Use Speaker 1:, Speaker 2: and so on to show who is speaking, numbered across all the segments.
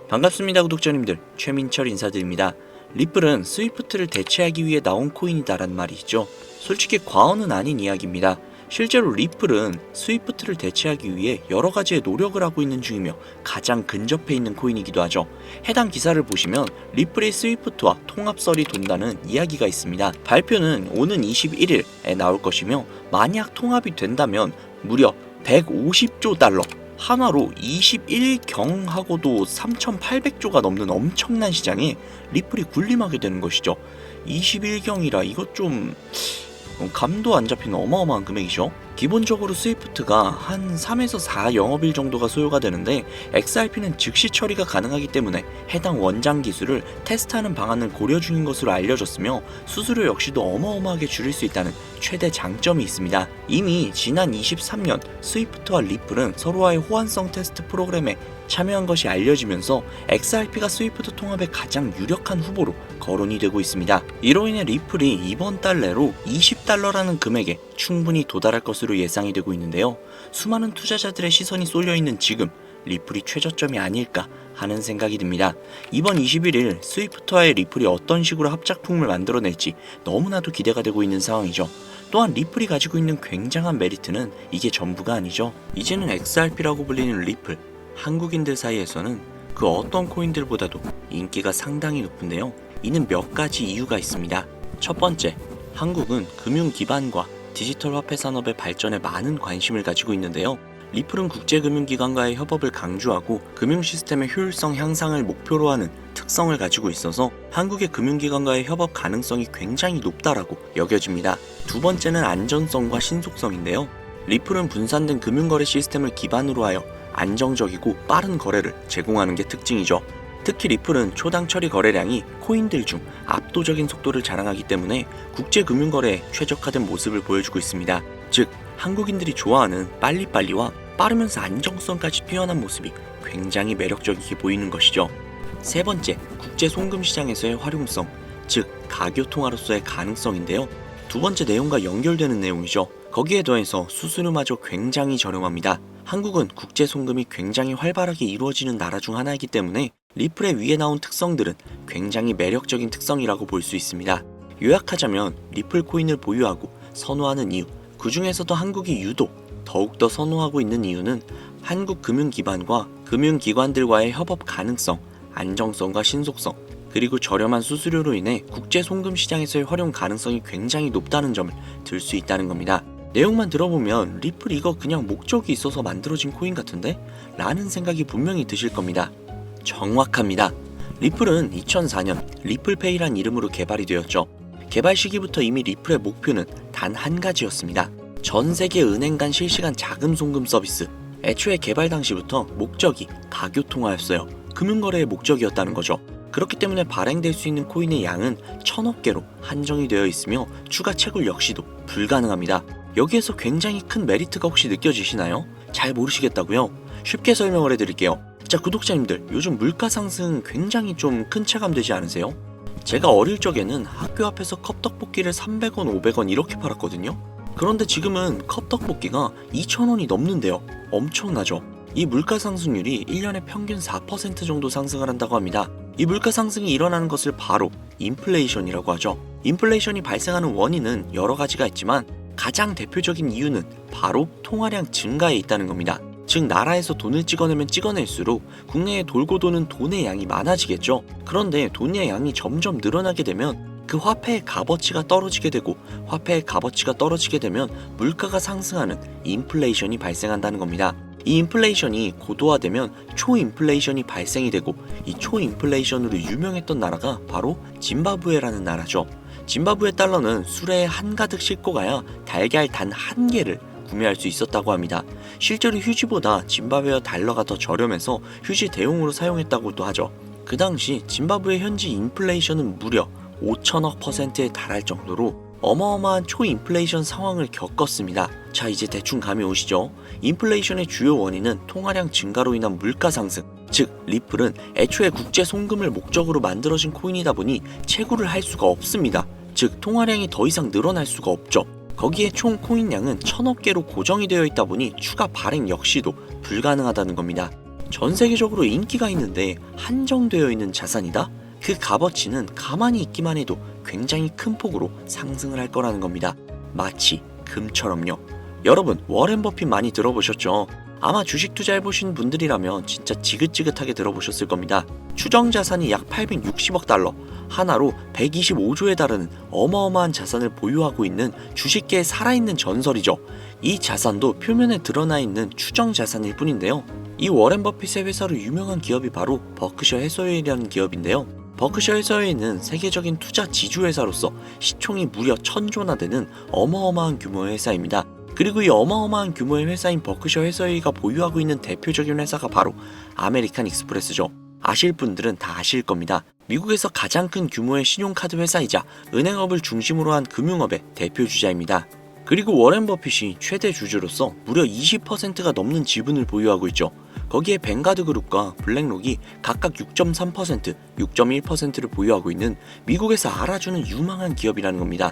Speaker 1: 반갑습니다 구독자님들, 최민철 인사드립니다. 리플은 스위프트를 대체하기 위해 나온 코인이다란 말이죠. 솔직히 과언은 아닌 이야기입니다. 실제로 리플은 스위프트를 대체하기 위해 여러가지의 노력을 하고 있는 중이며 가장 근접해 있는 코인이기도 하죠. 해당 기사를 보시면 리플의 스위프트와 통합설이 돈다는 이야기가 있습니다. 발표는 오는 21일에 나올 것이며, 만약 통합이 된다면 무려 150조 달러, 한화로 21경 하고도 3,800조가 넘는 엄청난 시장에 리플이 군림하게 되는 것이죠. 21경이라 이것 좀 감도 안 잡히는 어마어마한 금액이죠. 기본적으로 스위프트가 한 3에서 4 영업일 정도가 소요가 되는데, XRP는 즉시 처리가 가능하기 때문에 해당 원장 기술을 테스트하는 방안을 고려 중인 것으로 알려졌으며, 수수료 역시도 어마어마하게 줄일 수 있다는 최대 장점이 있습니다. 이미 지난 23년 스위프트와 리플은 서로와의 호환성 테스트 프로그램에 참여한 것이 알려지면서 XRP가 스위프트 통합의 가장 유력한 후보로 거론이 되고 있습니다. 이로 인해 리플이 이번 달 내로 20달러라는 금액에 충분히 도달할 것으로 예상이 되고 있는데요. 수많은 투자자들의 시선이 쏠려있는 지금 리플이 최저점이 아닐까 하는 생각이 듭니다. 이번 21일 스위프트와의 리플이 어떤 식으로 합작품을 만들어낼지 너무나도 기대가 되고 있는 상황이죠. 또한 리플이 가지고 있는 굉장한 메리트는 이게 전부가 아니죠. 이제는 XRP라고 불리는 리플, 한국인들 사이에서는 그 어떤 코인들보다도 인기가 상당히 높은데요. 이는 몇 가지 이유가 있습니다. 첫 번째, 한국은 금융 기반과 디지털 화폐 산업의 발전에 많은 관심을 가지고 있는데요. 리플은 국제금융기관과의 협업을 강조하고 금융 시스템의 효율성 향상을 목표로 하는 특성을 가지고 있어서 한국의 금융기관과의 협업 가능성이 굉장히 높다라고 여겨집니다. 두 번째는 안전성과 신속성인데요. 리플은 분산된 금융거래 시스템을 기반으로 하여 안정적이고 빠른 거래를 제공하는 게 특징이죠. 특히 리플은 초당 처리 거래량이 코인들 중 압도적인 속도를 자랑하기 때문에 국제금융거래에 최적화된 모습을 보여주고 있습니다. 즉, 한국인들이 좋아하는 빨리빨리와 빠르면서 안정성까지 뛰어난 모습이 굉장히 매력적이게 보이는 것이죠. 세 번째, 국제 송금 시장에서의 활용성, 즉 가교통화로서의 가능성인데요. 두 번째 내용과 연결되는 내용이죠. 거기에 더해서 수수료마저 굉장히 저렴합니다. 한국은 국제 송금이 굉장히 활발하게 이루어지는 나라 중 하나이기 때문에 리플의 위에 나온 특성들은 굉장히 매력적인 특성이라고 볼 수 있습니다. 요약하자면 리플 코인을 보유하고 선호하는 이유, 그 중에서도 한국이 유독 더욱더 선호하고 있는 이유는 한국 금융기관과 금융기관들과의 협업 가능성, 안정성과 신속성, 그리고 저렴한 수수료로 인해 국제 송금 시장에서의 활용 가능성이 굉장히 높다는 점을 들 수 있다는 겁니다. 내용만 들어보면 리플 이거 그냥 목적이 있어서 만들어진 코인 같은데? 라는 생각이 분명히 드실 겁니다. 정확합니다. 리플은 2004년 리플페이란 이름으로 개발이 되었죠. 개발 시기부터 이미 리플의 목표는 단 한 가지였습니다. 전 세계 은행 간 실시간 자금 송금 서비스. 애초에 개발 당시부터 목적이 가교통화였어요. 금융거래의 목적이었다는 거죠. 그렇기 때문에 발행될 수 있는 코인의 양은 1000억 개로 한정이 되어 있으며 추가 채굴 역시도 불가능합니다. 여기에서 굉장히 큰 메리트가 혹시 느껴지시나요? 잘 모르시겠다고요? 쉽게 설명을 해드릴게요. 자, 구독자님들, 요즘 물가 상승 굉장히 좀 큰 체감 되지 않으세요? 제가 어릴 적에는 학교 앞에서 컵떡볶이를 300원, 500원 이렇게 팔았거든요. 그런데 지금은 컵떡볶이가 2,000원이 넘는데요. 엄청나죠? 이 물가 상승률이 1년에 평균 4% 정도 상승을 한다고 합니다. 이 물가 상승이 일어나는 것을 바로 인플레이션이라고 하죠. 인플레이션이 발생하는 원인은 여러 가지가 있지만 가장 대표적인 이유는 바로 통화량 증가에 있다는 겁니다. 즉, 나라에서 돈을 찍어내면 찍어낼수록 국내에 돌고 도는 돈의 양이 많아지겠죠. 그런데 돈의 양이 점점 늘어나게 되면 그 화폐의 값어치가 떨어지게 되고, 화폐의 값어치가 떨어지게 되면 물가가 상승하는 인플레이션이 발생한다는 겁니다. 이 인플레이션이 고도화되면 초인플레이션이 발생이 되고, 이 초인플레이션으로 유명했던 나라가 바로 짐바브웨라는 나라죠. 짐바브웨 달러는 수레에 한가득 싣고 가야 달걀 단 한 개를 구매할 수 있었다고 합니다. 실제로 휴지보다 짐바브웨어 달러가 더 저렴해서 휴지 대용으로 사용했다고도 하죠. 그 당시 짐바브웨 현지 인플레이션은 무려 5천억 %에 달할 정도로 어마어마한 초인플레이션 상황을 겪었습니다. 자, 이제 대충 감이 오시죠? 인플레이션의 주요 원인은 통화량 증가로 인한 물가 상승, 즉 리플은 애초에 국제 송금을 목적으로 만들어진 코인이다 보니 채굴을 할 수가 없습니다. 즉 통화량이 더 이상 늘어날 수가 없죠. 거기에 총 코인량은 1000억 개로 고정이 되어 있다 보니 추가 발행 역시도 불가능하다는 겁니다. 전 세계적으로 인기가 있는데 한정되어 있는 자산이다? 그 값어치는 가만히 있기만 해도 굉장히 큰 폭으로 상승을 할 거라는 겁니다. 마치 금처럼요. 여러분, 워렌 버핏 많이 들어보셨죠? 아마 주식 투자해보신 분들이라면 진짜 지긋지긋하게 들어보셨을 겁니다. 추정 자산이 약 860억 달러, 하나로 125조에 달하는 어마어마한 자산을 보유하고 있는 주식계의 살아있는 전설이죠. 이 자산도 표면에 드러나 있는 추정 자산일 뿐인데요. 이 워렌 버핏의 회사로 유명한 기업이 바로 버크셔 해서웨이라는 기업인데요. 버크셔 해서웨이는 세계적인 투자 지주회사로서 시총이 무려 1000조나 되는 어마어마한 규모의 회사입니다. 그리고 이 어마어마한 규모의 회사인 버크셔 해서웨이가 보유하고 있는 대표적인 회사가 바로 아메리칸 익스프레스죠. 아실 분들은 다 아실 겁니다. 미국에서 가장 큰 규모의 신용카드 회사이자 은행업을 중심으로 한 금융업의 대표주자입니다. 그리고 워렌 버핏이 최대 주주로서 무려 20%가 넘는 지분을 보유하고 있죠. 거기에 뱅가드 그룹과 블랙록이 각각 6.3%, 6.1%를 보유하고 있는 미국에서 알아주는 유망한 기업이라는 겁니다.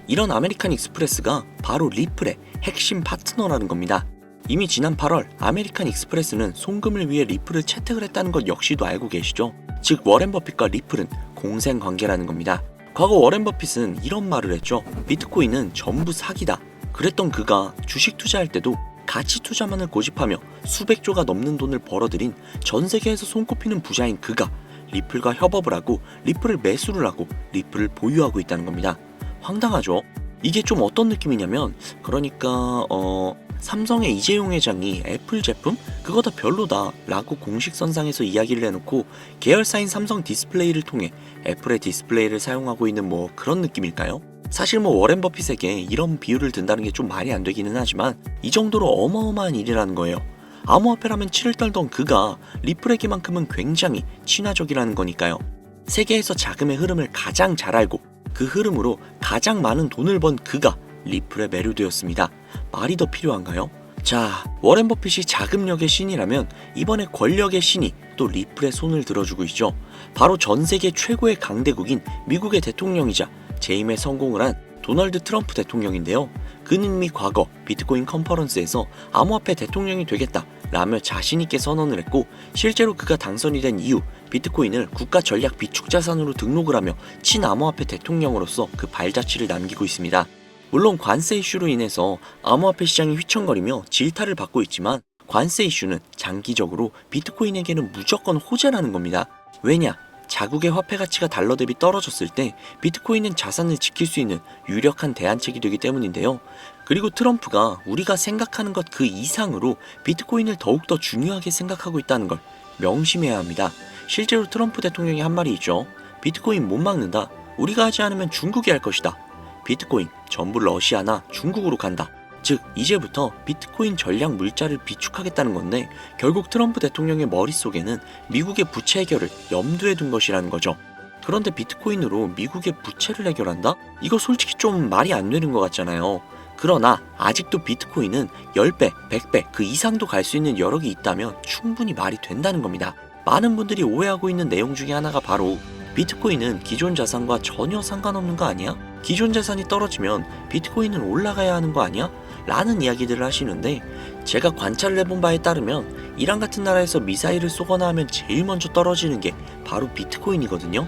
Speaker 1: 이런 아메리칸 익스프레스가 바로 리플의 핵심 파트너라는 겁니다. 이미 지난 8월 아메리칸 익스프레스는 송금을 위해 리플을 채택을 했다는 것 역시도 알고 계시죠? 즉 워렌 버핏과 리플은 공생 관계라는 겁니다. 과거 워렌 버핏은 이런 말을 했죠. 비트코인은 전부 사기다. 그랬던 그가 주식 투자할 때도 가치 투자만을 고집하며 수백조가 넘는 돈을 벌어들인 전 세계에서 손꼽히는 부자인 그가 리플과 협업을 하고 리플을 매수를 하고 리플을 보유하고 있다는 겁니다. 황당하죠? 이게 좀 어떤 느낌이냐면 그러니까 삼성의 이재용 회장이 애플 제품? 그거 다 별로다 라고 공식선상에서 이야기를 해놓고 계열사인 삼성 디스플레이를 통해 애플의 디스플레이를 사용하고 있는 뭐 그런 느낌일까요? 사실 뭐 워렌 버핏에게 이런 비유를 든다는 게 좀 말이 안 되기는 하지만 이 정도로 어마어마한 일이라는 거예요. 암호화폐라면 치를 떨던 그가 리플에게만큼은 굉장히 친화적이라는 거니까요. 세계에서 자금의 흐름을 가장 잘 알고 그 흐름으로 가장 많은 돈을 번 그가 리플에 매료되었습니다. 말이 더 필요한가요? 자, 워렌 버핏이 자금력의 신이라면 이번에 권력의 신이 또 리플의 손을 들어주고 있죠. 바로 전 세계 최고의 강대국인 미국의 대통령이자 재임에 성공을 한 도널드 트럼프 대통령인데요. 그는 이미 과거 비트코인 컨퍼런스에서 암호화폐 대통령이 되겠다 라며 자신있게 선언을 했고 실제로 그가 당선이 된 이후 비트코인을 국가 전략 비축 자산으로 등록을 하며 친암호화폐 대통령으로서 그 발자취를 남기고 있습니다. 물론 관세 이슈로 인해서 암호화폐 시장이 휘청거리며 질타를 받고 있지만 관세 이슈는 장기적으로 비트코인에게는 무조건 호재라는 겁니다. 왜냐? 자국의 화폐 가치가 달러 대비 떨어졌을 때 비트코인은 자산을 지킬 수 있는 유력한 대안책이 되기 때문인데요. 그리고 트럼프가 우리가 생각하는 것 그 이상으로 비트코인을 더욱더 중요하게 생각하고 있다는 걸 명심해야 합니다. 실제로 트럼프 대통령이 한 말이 있죠. 비트코인 못 막는다. 우리가 하지 않으면 중국이 할 것이다. 비트코인 전부 러시아나 중국으로 간다. 즉 이제부터 비트코인 전략 물자를 비축하겠다는 건데 결국 트럼프 대통령의 머릿속에는 미국의 부채 해결을 염두에 둔 것이라는 거죠. 그런데 비트코인으로 미국의 부채를 해결한다? 이거 솔직히 좀 말이 안 되는 것 같잖아요. 그러나 아직도 비트코인은 10배, 100배 그 이상도 갈 수 있는 여력이 있다면 충분히 말이 된다는 겁니다. 많은 분들이 오해하고 있는 내용 중에 하나가 바로 비트코인은 기존 자산과 전혀 상관없는 거 아니야? 기존 자산이 떨어지면 비트코인은 올라가야 하는 거 아니야? 라는 이야기들을 하시는데 제가 관찰을 해본 바에 따르면 이란 같은 나라에서 미사일을 쏘거나 하면 제일 먼저 떨어지는 게 바로 비트코인이거든요.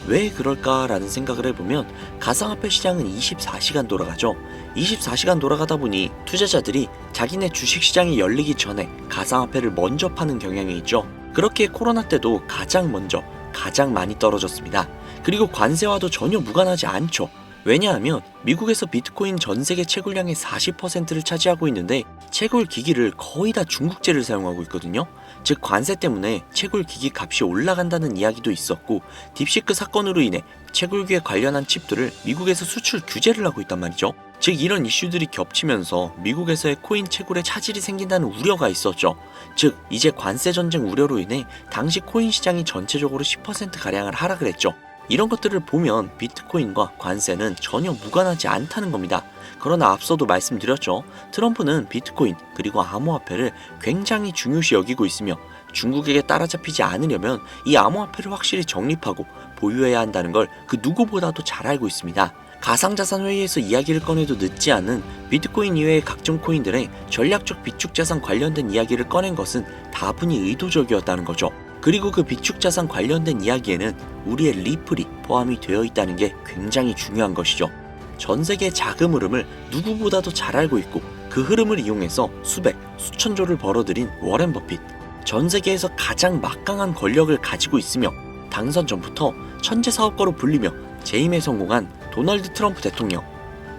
Speaker 1: 왜 그럴까라는 생각을 해보면 가상화폐 시장은 24시간 돌아가죠. 24시간 돌아가다 보니 투자자들이 자기네 주식시장이 열리기 전에 가상화폐를 먼저 파는 경향이 있죠. 그렇게 코로나 때도 가장 먼저 가장 많이 떨어졌습니다. 그리고 관세와도 전혀 무관하지 않죠. 왜냐하면 미국에서 비트코인 전 세계 채굴량의 40%를 차지하고 있는데 채굴 기기를 거의 다 중국제를 사용하고 있거든요. 즉 관세 때문에 채굴 기기 값이 올라간다는 이야기도 있었고 딥시크 사건으로 인해 채굴기에 관련한 칩들을 미국에서 수출 규제를 하고 있단 말이죠. 즉 이런 이슈들이 겹치면서 미국에서의 코인 채굴에 차질이 생긴다는 우려가 있었죠. 즉 이제 관세 전쟁 우려로 인해 당시 코인 시장이 전체적으로 10%가량을 하락을 했죠. 이런 것들을 보면 비트코인과 관세는 전혀 무관하지 않다는 겁니다. 그러나 앞서도 말씀드렸죠. 트럼프는 비트코인 그리고 암호화폐를 굉장히 중요시 여기고 있으며 중국에게 따라잡히지 않으려면 이 암호화폐를 확실히 정립하고 보유해야 한다는 걸 그 누구보다도 잘 알고 있습니다. 가상자산 회의에서 이야기를 꺼내도 늦지 않은 비트코인 이외의 각종 코인들의 전략적 비축자산 관련된 이야기를 꺼낸 것은 다분히 의도적이었다는 거죠. 그리고 그 비축자산 관련된 이야기에는 우리의 리플이 포함이 되어 있다는 게 굉장히 중요한 것이죠. 전 세계의 자금 흐름을 누구보다도 잘 알고 있고 그 흐름을 이용해서 수백, 수천조를 벌어들인 워렌 버핏. 전 세계에서 가장 막강한 권력을 가지고 있으며 당선 전부터 천재 사업가로 불리며 재임에 성공한 도널드 트럼프 대통령.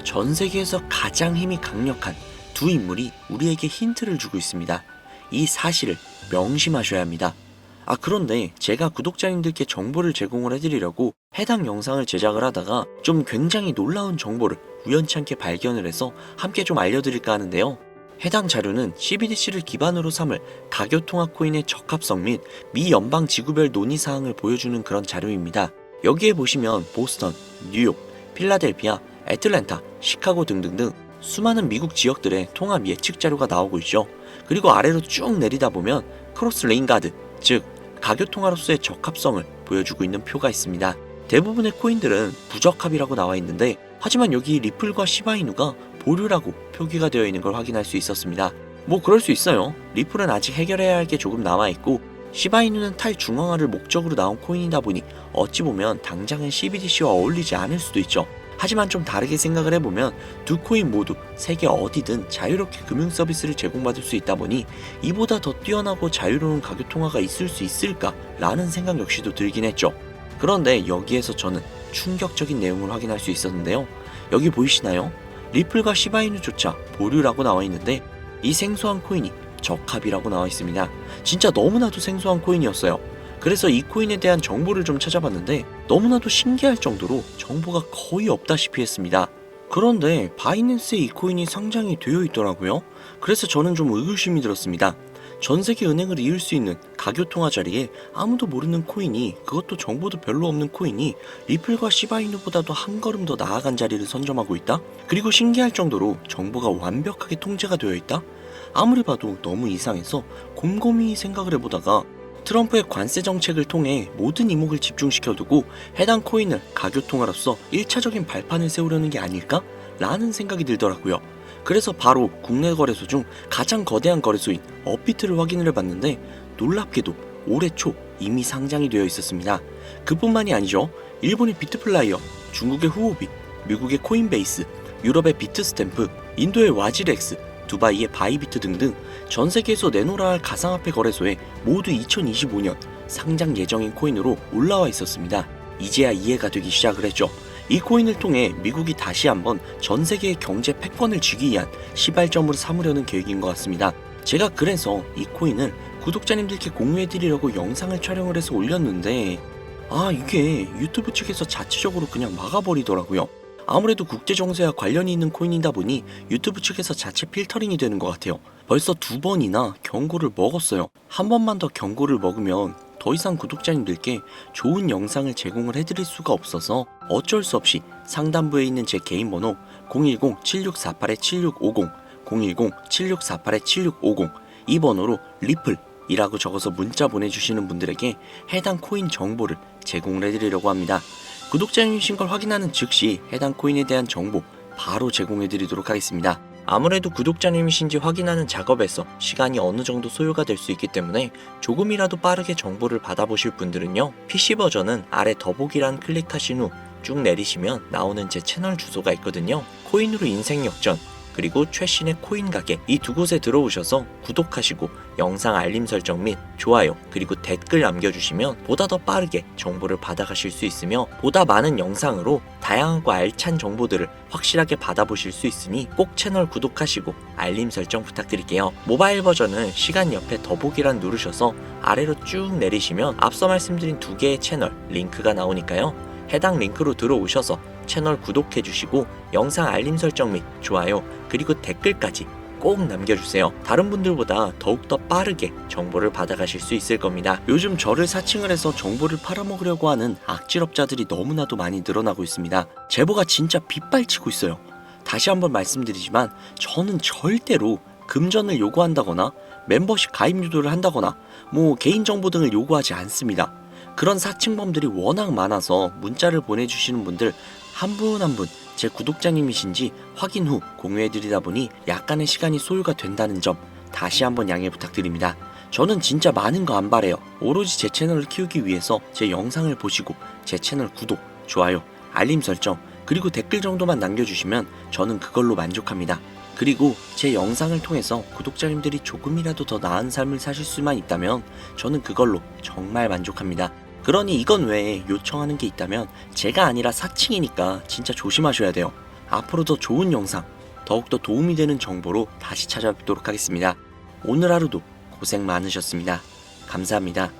Speaker 1: 전 세계에서 가장 힘이 강력한 두 인물이 우리에게 힌트를 주고 있습니다. 이 사실을 명심하셔야 합니다. 그런데 제가 구독자님들께 정보를 제공을 해드리려고 해당 영상을 제작을 하다가 좀 굉장히 놀라운 정보를 우연치 않게 발견을 해서 함께 좀 알려드릴까 하는데요. 해당 자료는 CBDC를 기반으로 삼을 가교통화 코인의 적합성 및 미 연방 지구별 논의사항을 보여주는 그런 자료입니다. 여기에 보시면 보스턴, 뉴욕, 필라델피아, 애틀랜타, 시카고 등등등 수많은 미국 지역들의 통합 예측 자료가 나오고 있죠. 그리고 아래로 쭉 내리다 보면 크로스 레인가드, 즉 가교통화로서의 적합성을 보여주고 있는 표가 있습니다. 대부분의 코인들은 부적합이라고 나와 있는데 하지만 여기 리플과 시바이누가 보류라고 표기가 되어 있는 걸 확인할 수 있었습니다. 뭐 그럴 수 있어요. 리플은 아직 해결해야 할 게 조금 남아있고 시바이누는 탈중앙화를 목적으로 나온 코인이다 보니 어찌 보면 당장은 CBDC와 어울리지 않을 수도 있죠. 하지만 좀 다르게 생각을 해보면 두 코인 모두 세계 어디든 자유롭게 금융 서비스를 제공받을 수 있다 보니 이보다 더 뛰어나고 자유로운 가교통화가 있을 수 있을까 라는 생각 역시도 들긴 했죠. 그런데 여기에서 저는 충격적인 내용을 확인할 수 있었는데요. 여기 보이시나요? 리플과 시바이누조차 보류라고 나와 있는데 이 생소한 코인이 적합이라고 나와 있습니다. 진짜 너무나도 생소한 코인이었어요. 그래서 이 코인에 대한 정보를 좀 찾아봤는데 너무나도 신기할 정도로 정보가 거의 없다시피 했습니다. 그런데 바이낸스에 이 코인이 상장이 되어 있더라고요. 그래서 저는 좀 의구심이 들었습니다. 전 세계 은행을 이을 수 있는 가교통화 자리에 아무도 모르는 코인이, 그것도 정보도 별로 없는 코인이 리플과 시바이누보다도 한 걸음 더 나아간 자리를 선점하고 있다? 그리고 신기할 정도로 정보가 완벽하게 통제가 되어 있다? 아무리 봐도 너무 이상해서 곰곰이 생각을 해보다가 트럼프의 관세 정책을 통해 모든 이목을 집중시켜두고 해당 코인을 가교통화로서 1차적인 발판을 세우려는 게 아닐까? 라는 생각이 들더라고요. 그래서 바로 국내 거래소 중 가장 거대한 거래소인 업비트를 확인을 해봤는데 놀랍게도 올해 초 이미 상장이 되어 있었습니다. 그뿐만이 아니죠. 일본의 비트플라이어, 중국의 후오비, 미국의 코인베이스, 유럽의 비트스탬프, 인도의 와지렉스, 두바이의 바이비트 등등 전 세계에서 내놓으라 할 가상화폐 거래소에 모두 2025년 상장 예정인 코인으로 올라와 있었습니다. 이제야 이해가 되기 시작을 했죠. 이 코인을 통해 미국이 다시 한번 전 세계의 경제 패권을 쥐기 위한 시발점으로 삼으려는 계획인 것 같습니다. 제가 그래서 이 코인을 구독자님들께 공유해드리려고 영상을 촬영을 해서 올렸는데 이게 유튜브 측에서 자체적으로 그냥 막아버리더라고요. 아무래도 국제정세와 관련이 있는 코인이다 보니 유튜브 측에서 자체 필터링이 되는 것 같아요. 벌써 2번이나 경고를 먹었어요. 한 번만 더 경고를 먹으면 더 이상 구독자님들께 좋은 영상을 제공을 해드릴 수가 없어서 어쩔 수 없이 상단부에 있는 제 개인 번호 010-7648-7650 010-7648-7650 이 번호로 리플이라고 적어서 문자 보내주시는 분들에게 해당 코인 정보를 제공을 해드리려고 합니다. 구독자님이신 걸 확인하는 즉시 해당 코인에 대한 정보 바로 제공해드리도록 하겠습니다. 아무래도 구독자님이신지 확인하는 작업에서 시간이 어느 정도 소요가 될 수 있기 때문에 조금이라도 빠르게 정보를 받아보실 분들은요, PC 버전은 아래 더보기란 클릭하신 후 쭉 내리시면 나오는 제 채널 주소가 있거든요. 코인으로 인생 역전, 그리고 최신의 코인 가게, 이 두 곳에 들어오셔서 구독하시고 영상 알림 설정 및 좋아요 그리고 댓글 남겨주시면 보다 더 빠르게 정보를 받아가실 수 있으며 보다 많은 영상으로 다양하고 알찬 정보들을 확실하게 받아보실 수 있으니 꼭 채널 구독하시고 알림 설정 부탁드릴게요. 모바일 버전은 시간 옆에 더보기란 누르셔서 아래로 쭉 내리시면 앞서 말씀드린 두 개의 채널 링크가 나오니까요. 해당 링크로 들어오셔서 채널 구독해주시고 영상 알림 설정 및 좋아요 그리고 댓글까지 꼭 남겨주세요. 다른 분들보다 더욱더 빠르게 정보를 받아가실 수 있을 겁니다. 요즘 저를 사칭을 해서 정보를 팔아먹으려고 하는 악질업자들이 너무나도 많이 늘어나고 있습니다. 제보가 진짜 빗발치고 있어요. 다시 한번 말씀드리지만 저는 절대로 금전을 요구한다거나 멤버십 가입 유도를 한다거나 개인정보 등을 요구하지 않습니다. 그런 사칭범들이 워낙 많아서 문자를 보내주시는 분들 한 분 한 분 제 구독자님이신지 확인 후 공유해드리다 보니 약간의 시간이 소요가 된다는 점 다시 한번 양해 부탁드립니다. 저는 진짜 많은 거 안 바래요. 오로지 제 채널을 키우기 위해서 제 영상을 보시고 제 채널 구독, 좋아요, 알림 설정, 그리고 댓글 정도만 남겨주시면 저는 그걸로 만족합니다. 그리고 제 영상을 통해서 구독자님들이 조금이라도 더 나은 삶을 사실 수만 있다면 저는 그걸로 정말 만족합니다. 그러니 이건 외에 요청하는 게 있다면 제가 아니라 사칭이니까 진짜 조심하셔야 돼요. 앞으로 더 좋은 영상, 더욱더 도움이 되는 정보로 다시 찾아뵙도록 하겠습니다. 오늘 하루도 고생 많으셨습니다. 감사합니다.